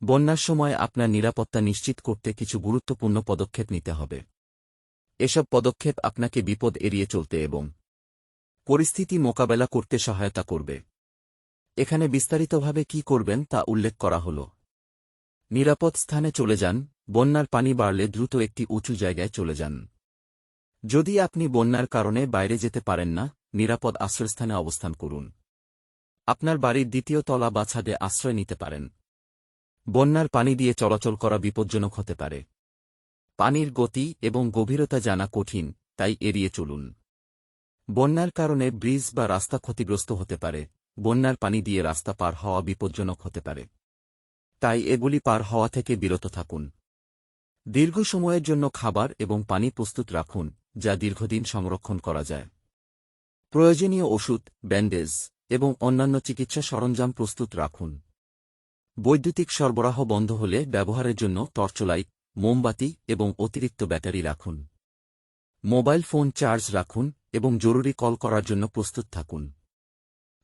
বন্যার সময় আপনার নিরাপত্তা নিশ্চিত করতে কিছু গুরুত্বপূর্ণ পদক্ষেপ নিতে হবে। এসব পদক্ষেপ আপনাকে বিপদ এড়িয়ে চলতে এবং পরিস্থিতি মোকাবেলা করতে সহায়তা করবে। এখানে বিস্তারিতভাবে কি করবেন তা উল্লেখ করা হল। নিরাপদ স্থানে চলে যান। বন্যার পানি বাড়লে দ্রুত একটি উঁচু জায়গায় চলে যান। যদি আপনি বন্যার কারণে বাইরে যেতে পারেন না, নিরাপদ আশ্রয়স্থানে অবস্থান করুন। আপনার বাড়ির দ্বিতীয় তলা বা ছাদে আশ্রয় নিতে পারেন। বন্যার পানি দিয়ে চলাচল করা বিপজ্জনক হতে পারে। পানির গতি এবং গভীরতা জানা কঠিন, তাই এড়িয়ে চলুন। বন্যার কারণে ব্রিজ বা রাস্তা ক্ষতিগ্রস্ত হতে পারে। বন্যার পানি দিয়ে রাস্তা পার হওয়া বিপজ্জনক হতে পারে, তাই এগুলি পার হওয়া থেকে বিরত থাকুন। দীর্ঘ সময়ের জন্য খাবার এবং পানি প্রস্তুত রাখুন, যা দীর্ঘদিন সংরক্ষণ করা যায়। প্রয়োজনীয় ওষুধ, ব্যান্ডেজ এবং অন্যান্য চিকিৎসা সরঞ্জাম প্রস্তুত রাখুন। বৈদ্যুতিক সরবরাহ বন্ধ হলে ব্যবহারের জন্য টর্চলাইট, মোমবাতি এবং অতিরিক্ত ব্যাটারি রাখুন। মোবাইল ফোন চার্জ রাখুন এবং জরুরি কল করার জন্য প্রস্তুত থাকুন।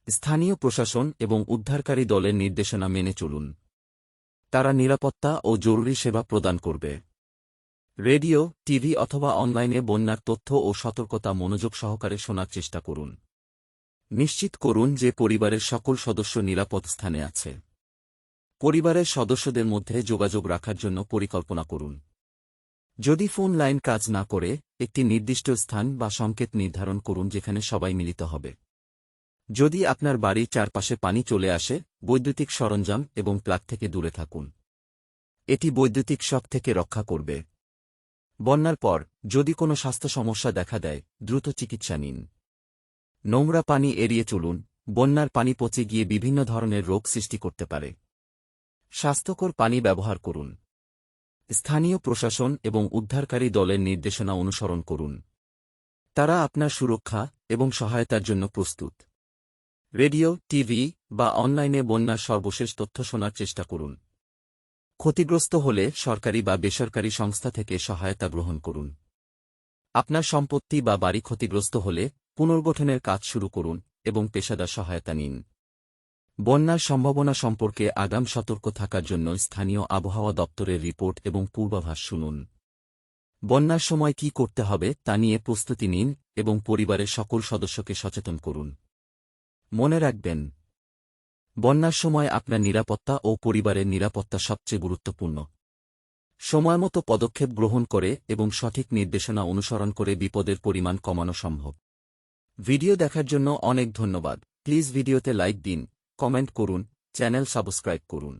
স্থানীয় প্রশাসন এবং উদ্ধারকারী দলের নির্দেশনা মেনে চলুন। তারা নিরাপত্তা ও জরুরি সেবা প্রদান করবে। রেডিও, টিভি অথবা অনলাইনে বন্যার তথ্য ও সতর্কতা মনোযোগ সহকারে শোনার চেষ্টা করুন। নিশ্চিত করুন যে পরিবারের সকল সদস্য নিরাপদ স্থানে আছে। পরিবারের সদস্যদের মধ্যে যোগাযোগ রাখার জন্য পরিকল্পনা করুন। যদি ফোন লাইন কাজ না করে, একটি নির্দিষ্ট স্থান বা সংকেত নির্ধারণ করুন যেখানে সবাই মিলিত হবে। যদি আপনার বাড়ির চারপাশে পানি চলে আসে, বৈদ্যুতিক সরঞ্জাম এবং প্লাগ থেকে দূরে থাকুন। এটি বৈদ্যুতিক শক থেকে রক্ষা করবে। বন্যার পর যদি কোনো স্বাস্থ্য সমস্যা দেখা দেয়, দ্রুত চিকিৎসা নিন। নোংরা পানি এড়িয়ে চলুন। বন্যার পানি পচে গিয়ে বিভিন্ন ধরনের রোগ সৃষ্টি করতে পারে। স্বাস্থ্যকর পানি ব্যবহার করুন। স্থানীয় প্রশাসন এবং উদ্ধারকারী দলের নির্দেশনা অনুসরণ করুন। তারা আপনার সুরক্ষা এবং সহায়তার জন্য প্রস্তুত। রেডিও, টিভি বা অনলাইনে বন্যার সর্বশেষ তথ্য শোনার চেষ্টা করুন। ক্ষতিগ্রস্ত হলে সরকারি বা বেসরকারি সংস্থা থেকে সহায়তা গ্রহণ করুন। আপনার সম্পত্তি বা বাড়ি ক্ষতিগ্রস্ত হলে পুনর্গঠনের কাজ শুরু করুন এবং পেশাদার সহায়তা নিন। বন্যার সম্ভাবনা সম্পর্কে আগাম সতর্ক থাকার জন্য স্থানীয় আবহাওয়া দপ্তরের রিপোর্ট এবং পূর্বাভাস শুনুন। বন্যার সময় কি করতে হবে তা নিয়ে প্রস্তুতি নিন এবং পরিবারের সকল সদস্যকে সচেতন করুন। মনে রাখবেন, বন্যার সময় আপনার নিরাপত্তা ও পরিবারের নিরাপত্তা সবচেয়ে গুরুত্বপূর্ণ। সময়মতো পদক্ষেপ গ্রহণ করে এবং সঠিক নির্দেশনা অনুসরণ করে বিপদের পরিমাণ কমানো সম্ভব। ভিডিও দেখার জন্য অনেক ধন্যবাদ। প্লিজ ভিডিওতে লাইক দিন, কমেন্ট করুন, চ্যানেল সাবস্ক্রাইব করুন।